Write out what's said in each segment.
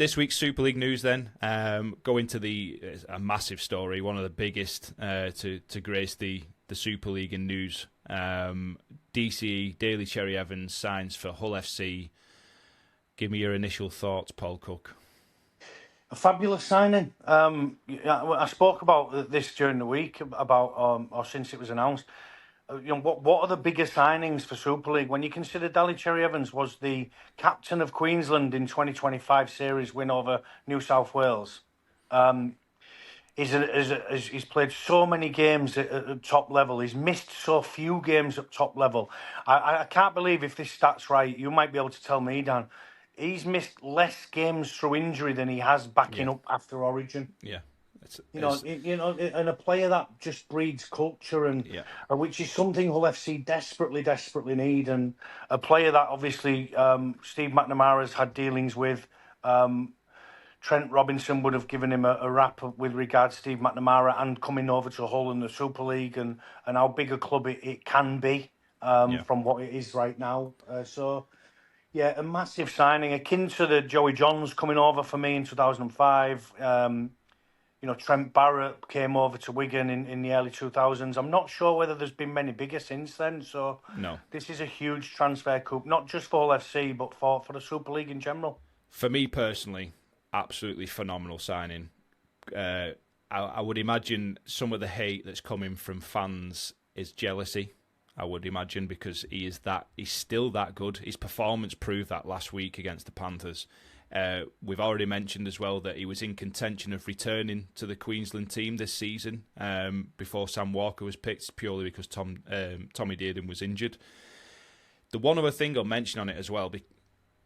This week's Super League news then, go into a massive story, one of the biggest to grace the Super League in news. DCE, Daly Cherry Evans, signs for Hull FC. Give me your initial thoughts, Paul Cook. A fabulous signing. I spoke about this during the week, or since it was announced. What are the biggest signings for Super League when you consider Daly Cherry Evans was the captain of Queensland in 2025 series win over New South Wales. He's played so many games at top level. He's missed so few games at top level. I can't believe if this stat's right. You might be able to tell me, Dan. He's missed less games through injury than he has backing up after Origin. Yeah. And a player that just breeds culture, and which is something Hull FC desperately need, and a player that obviously Steve McNamara's had dealings with. Trent Robinson would have given him a rap with regards to Steve McNamara and coming over to Hull in the Super League and how big a club it can be from what it is right now. A massive signing, akin to the Joey Johns coming over for me in 2005. Trent Barrett came over to Wigan in the early 2000s. I'm not sure whether there's been many bigger since then. So no, this is a huge transfer coup, not just for Hull FC, but for the Super League in general. For me personally, absolutely phenomenal signing. I would imagine some of the hate that's coming from fans is jealousy. I would imagine, because he's still that good. His performance proved that last week against the Panthers. We've already mentioned as well that he was in contention of returning to the Queensland team this season before Sam Walker was picked, purely because Tommy Dearden was injured. The one other thing I'll mention on it as well,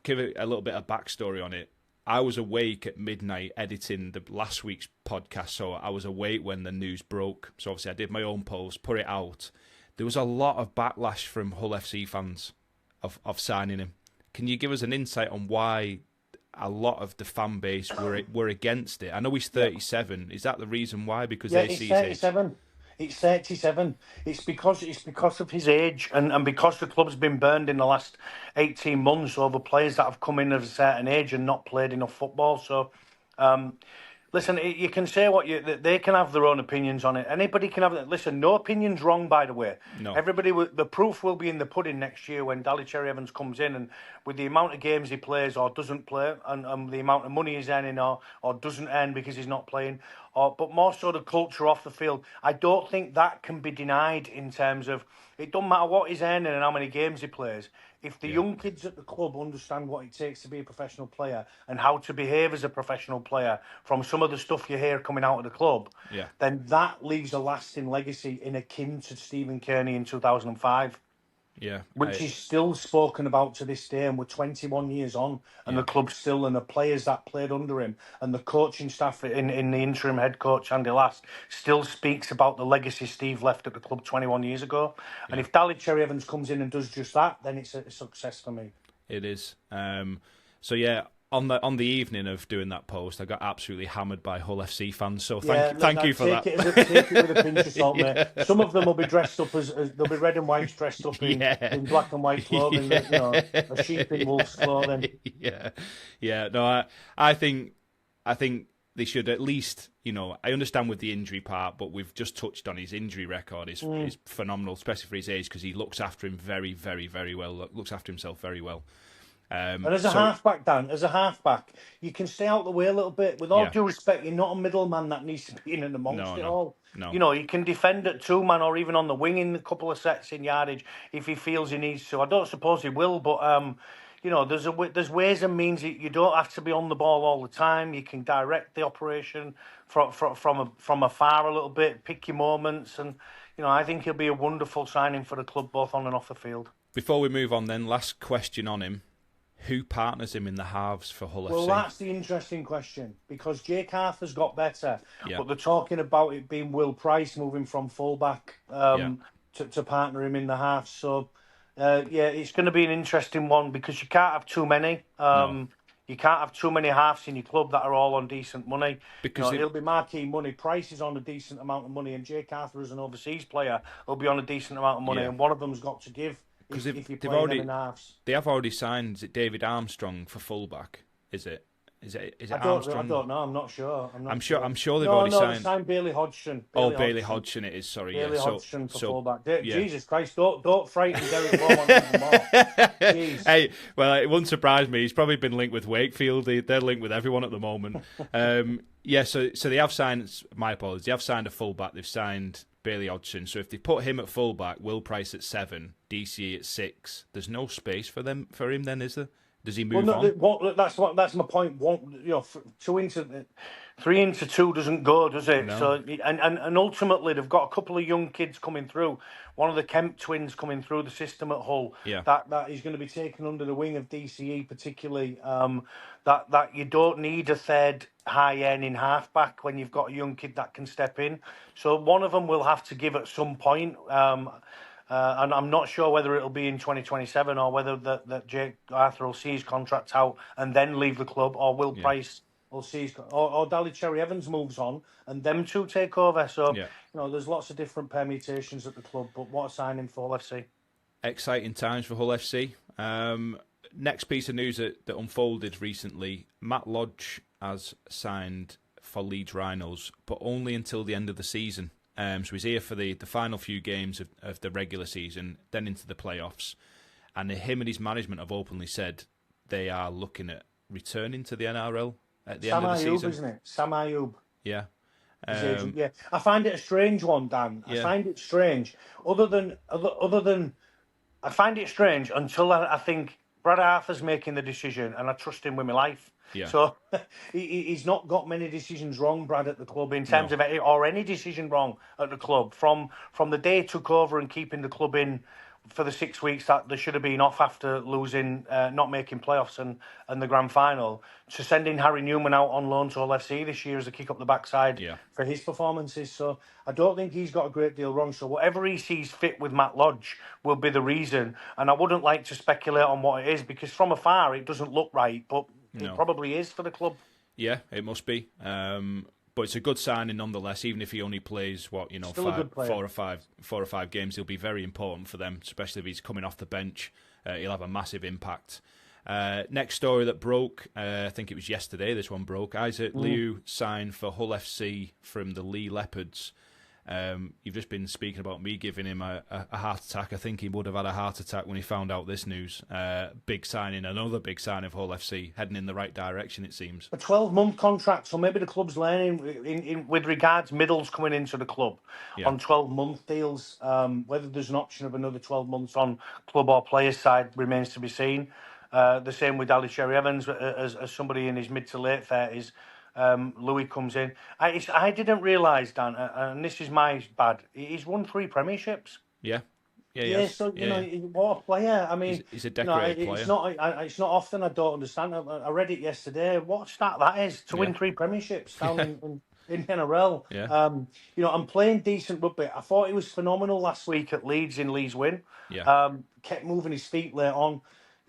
give it a little bit of backstory on it. I was awake at midnight editing the last week's podcast, so I was awake when the news broke. So obviously I did my own post, put it out. There was a lot of backlash from Hull FC fans of signing him. Can you give us an insight on why a lot of the fan base were against it? I know he's 37. Is that the reason why? Because they see 37. It's 37. It's because of his age and because the club's been burned in the last 18 months over players that have come in of a certain age and not played enough football. So, listen, you can say they can have their own opinions on it. Anybody can have. Listen, no opinion's wrong, by the way. No. The proof will be in the pudding next year when Daly Cherry Evans comes in, and with the amount of games he plays or doesn't play, and the amount of money he's earning or doesn't earn because he's not playing, but more so the culture off the field. I don't think that can be denied in terms of it doesn't matter what he's earning and how many games he plays. If the young kids at the club understand what it takes to be a professional player and how to behave as a professional player from some of the stuff you hear coming out of the club, then that leaves a lasting legacy in akin to Stephen Kearney in 2005. Yeah, which is still spoken about to this day, and we're 21 years on, and the club still, and the players that played under him, and the coaching staff in the interim head coach Andy Last still speaks about the legacy Steve left at the club 21 years ago. And if Daly Cherry Evans comes in and does just that, then it's a success for me. It is. On the evening of doing that post, I got absolutely hammered by Hull FC fans. So thank you for that. Take it with a pinch of salt, mate. Some of them will be dressed up as they'll be red and white, dressed up in black and white clothing, a sheep in wolf's clothing. No, I think they should at least, I understand with the injury part, but we've just touched on his injury record is phenomenal, especially for his age, because he looks after him very, very, very well. Looks after himself very well. And as a halfback, Dan, you can stay out the way a little bit. With all due respect, you're not a middleman that needs to be in and amongst it all. No. You can defend at two-man or even on the wing in a couple of sets in yardage if he feels he needs to. I don't suppose he will, but there's ways and means. You don't have to be on the ball all the time. You can direct the operation from afar a little bit, pick your moments, and I think he'll be a wonderful signing for the club, both on and off the field. Before we move on, then, last question on him. Who partners him in the halves for Hull FC? Well, that's the interesting question, because Jake Arthur's got better, but they're talking about it being Will Price moving from fullback to partner him in the halves. So, it's going to be an interesting one, because you can't have too many. You can't have too many halves in your club that are all on decent money. Because it'll be marquee money. Price is on a decent amount of money, and Jake Arthur, as an overseas player, will be on a decent amount of money, and one of them's got to give. Because they have already signed David Armstrong for fullback, is it? Is it I Armstrong? don't know. I'm not sure. I'm sure they've already signed. They signed Bailey Hodgson. Bailey Hodgson it is. Sorry, Bailey Hodgson for fullback. Yeah. Jesus Christ! Don't frighten Derek Beaumont anymore. Jeez. Hey, well, it wouldn't surprise me. He's probably been linked with Wakefield. They're linked with everyone at the moment. Yeah. So they have signed. My apologies. They have signed a fullback. They've signed Bailey Hodgson. So if they put him at fullback, Will Price at 7, DCE at 6, there's no space for him. Then is there? Does he move on? That's my point. Three into two doesn't go, does it? No. So and ultimately they've got a couple of young kids coming through. One of the Kemp twins coming through the system at Hull. Yeah. That is going to be taken under the wing of DCE, particularly. That you don't need a third high end in halfback when you've got a young kid that can step in. So one of them will have to give at some point. And I'm not sure whether it'll be in 2027 or whether that Jake Arthur will see his contract out and then leave the club, or Will Price will see his, or Daly Cherry Evans moves on and them two take over. So there's lots of different permutations at the club. But what a signing for Hull FC! Exciting times for Hull FC. Next piece of news that unfolded recently: Matt Lodge has signed for Leeds Rhinos, but only until the end of the season. So he's here for the final few games of the regular season, then into the playoffs. And him and his management have openly said they are looking at returning to the NRL at the end of the season. Isn't it? Sam Ayoub. Yeah. Yeah. I find it a strange one, Dan. I find it strange. Other than, I find it strange until I think Brad Arthur's making the decision, and I trust him with my life. Yeah. So he's not got many decisions wrong, Brad, at the club in terms of any decision wrong at the club from the day he took over and keeping the club in for the 6 weeks that they should have been off after losing, not making playoffs and the grand final, to sending Harry Newman out on loan to Hull FC this year as a kick up the backside for his performances. So I don't think he's got a great deal wrong. So whatever he sees fit with Matt Lodge will be the reason. And I wouldn't like to speculate on what it is, because from afar it doesn't look right, but it probably is for the club. Yeah, it must be. But it's a good signing nonetheless. Even if he only plays 4 or five games, he'll be very important for them, especially if he's coming off the bench. He'll have a massive impact. Next story that broke, I think it was yesterday. This one broke. Isaac Liu signed for Hull FC from the Lee Leopards. You've just been speaking about me giving him a heart attack. I think he would have had a heart attack when he found out this news. Big signing, another big signing of Hull FC, heading in the right direction, it seems. A 12-month contract, so maybe the club's learning in with regards middles coming into the club on 12-month deals. Whether there's an option of another 12 months on club or player side remains to be seen. The same with Daly Cherry Evans, as somebody in his mid to late 30s. Louis comes in. I didn't realise, Dan, and this is my bad, he's won 3 premierships. Yeah. So what a player! I mean, he's a decorated player. It's not often. I don't understand. I read it yesterday. What a stat that is to win 3 premierships down in NRL. Yeah. I'm playing decent rugby. I thought he was phenomenal last week at Leeds in Leeds win. Yeah. Kept moving his feet late on.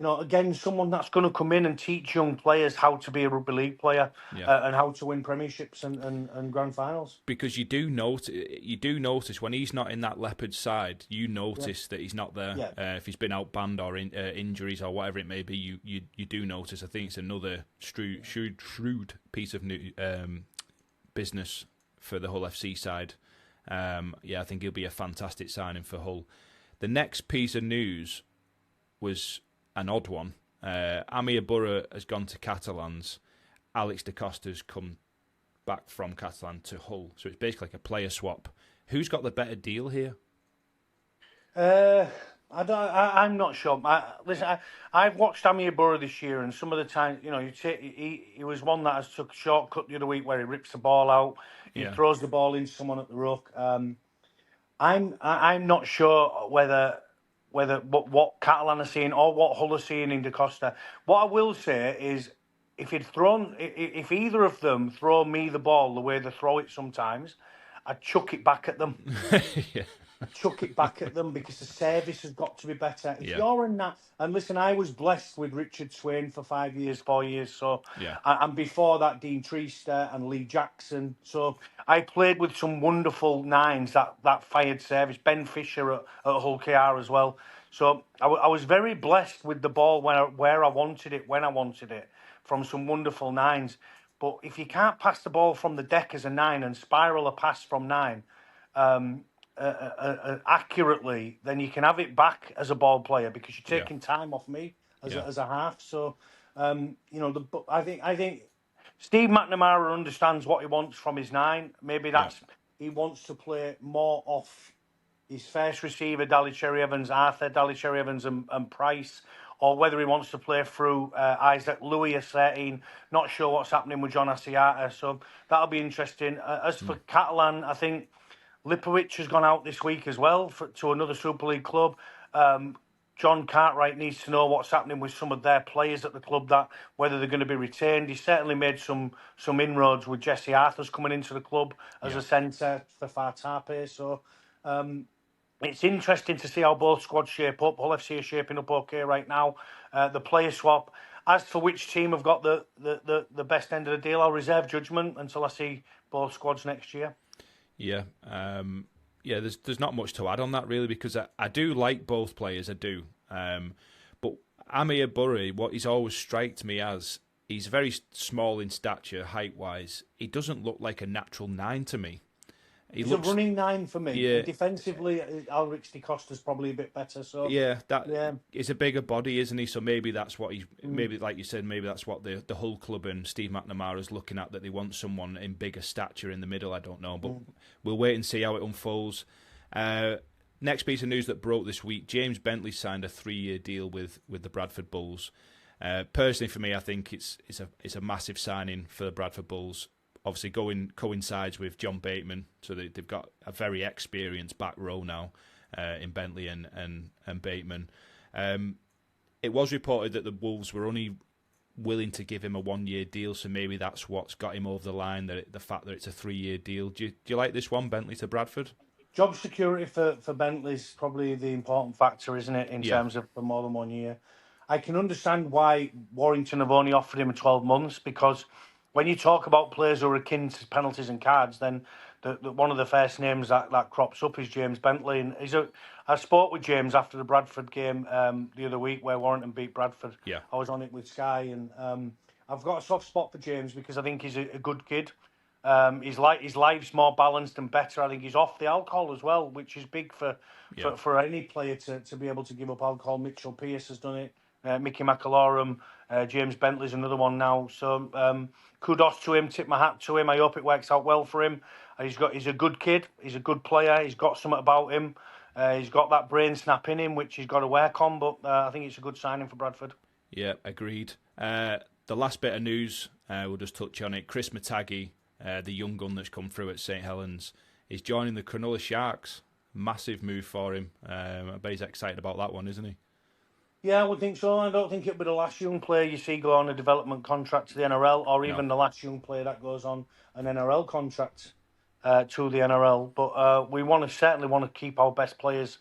Again, someone that's going to come in and teach young players how to be a rugby league player and how to win premierships and grand finals. Because you do notice when he's not in that Leopards side, you notice that he's not there. Yeah. If he's been out banned or injuries or whatever it may be, you do notice. I think it's another shrewd piece of new business for the Hull FC side. I think he'll be a fantastic signing for Hull. The next piece of news was an odd one. Amir Burra has gone to Catalans. Alex da Costa's come back from Catalan to Hull. So it's basically like a player swap. Who's got the better deal here? I'm not sure. I've watched Amir Burra this year, and some of the time, he was one that has took a shortcut the other week where he rips the ball out. He throws the ball into someone at the ruck. I'm not sure whether what Catalan are seeing or what Hull are seeing in Da Costa. What I will say is, if either of them throw me the ball the way they throw it sometimes, I'd chuck it back at them. Chuck it back at them, because the service has got to be better. If you're in that, and listen, I was blessed with Richard Swain for 4 years, so and before that, Dean Treaster and Lee Jackson. So I played with some wonderful nines that fired service. Ben Fisher at Hull KR as well. So I was very blessed with the ball where I wanted it, when I wanted it. from some wonderful nines. But if you can't pass the ball from the deck as a 9 and spiral a pass from 9 accurately, then you can have it back as a ball player because you're taking time off me as a half. So, I think Steve McNamara understands what he wants from his 9. Maybe that's he wants to play more off his first receiver, Daly Cherry-Evans, Arthur, Daly Cherry-Evans and Price, or whether he wants to play through Isaac Louis at 13. Not sure what's happening with John Asiata, so that'll be interesting. As for Catalan, I think Lipovic has gone out this week as well to another Super League club. John Cartwright needs to know what's happening with some of their players at the club, that whether they're going to be retained. He certainly made some inroads with Jesse Arthurs coming into the club as a centre for Fartape. So it's interesting to see how both squads shape up. Hull FC are shaping up okay right now. The player swap. As for which team have got the best end of the deal, I'll reserve judgment until I see both squads next year. Yeah. There's not much to add on that really, because I do like both players, I do. But Amir Burry, what he's always striked me as, he's very small in stature, height-wise. He doesn't look like a natural 9 to me. He's a running 9 for me. Yeah. Defensively, Alric de Costa's probably a bit better. So he's a bigger body, isn't he? So maybe that's what maybe like you said, maybe that's what the Hull club and Steve McNamara's looking at, that they want someone in bigger stature in the middle. I don't know, but we'll wait and see how it unfolds. Next piece of news that broke this week: James Bentley signed a 3-year deal with the Bradford Bulls. Personally, for me, I think it's a massive signing for the Bradford Bulls. Obviously, coincides with John Bateman, so they've got a very experienced back row now in Bentley and Bateman. It was reported that the Wolves were only willing to give him a 1-year deal, so maybe that's what's got him over the line, the fact that it's a 3-year deal. Do you like this one, Bentley to Bradford? Job security for Bentley's probably the important factor, isn't it, in terms of for more than 1 year. I can understand why Warrington have only offered him 12 months, because when you talk about players who are akin to penalties and cards, then one of the first names that crops up is James Bentley. And I spoke with James after the Bradford game the other week where Warrington beat Bradford. Yeah. I was on it with Sky, and I've got a soft spot for James because I think he's a good kid. His life's more balanced and better. I think he's off the alcohol as well, which is big for any player to be able to give up alcohol. Mitchell Pearce has done it. Mickey McAlorum, James Bentley's another one now. So kudos to him, tip my hat to him. I hope it works out well for him. He's a good kid. He's a good player. He's got something about him. He's got that brain snap in him, which he's got to work on. But I think it's a good signing for Bradford. Yeah, agreed. The last bit of news, we'll just touch on it. Chris Matagi, the young gun that's come through at St Helens, is joining the Cronulla Sharks. Massive move for him. I bet he's excited about that one, isn't he? Yeah, I would think so. I don't think it'll be the last young player you see go on a development contract to the NRL, or even the last young player that goes on an NRL contract to the NRL. But we certainly want to keep our best players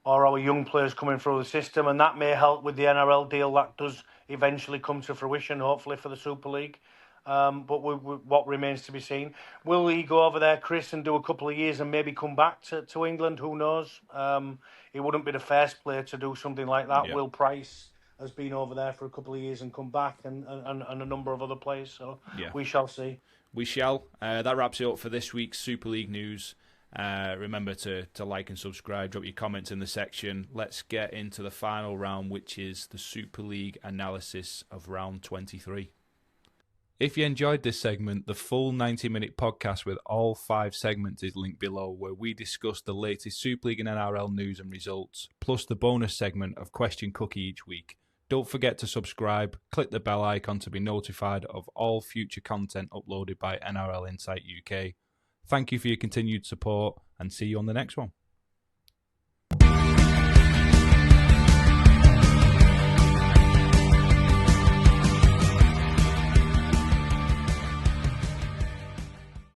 or our young players coming through the system, and that may help with the NRL deal that does eventually come to fruition, hopefully for the Super League. But what remains to be seen. Will he go over there, Chris, and do a couple of years and maybe come back to England? Who knows? He wouldn't be the first player to do something like that. Yeah. Will Price has been over there for a couple of years and come back, and a number of other players. So we shall see. We shall. That wraps it up for this week's Super League news. Remember to like and subscribe, drop your comments in the section. Let's get into the final round, which is the Super League analysis of round 23. If you enjoyed this segment, the full 90-minute podcast with all 5 segments is linked below, where we discuss the latest Super League and NRL news and results, plus the bonus segment of Question Cookie each week. Don't forget to subscribe, click the bell icon to be notified of all future content uploaded by NRL Insight UK. Thank you for your continued support, and see you on the next one.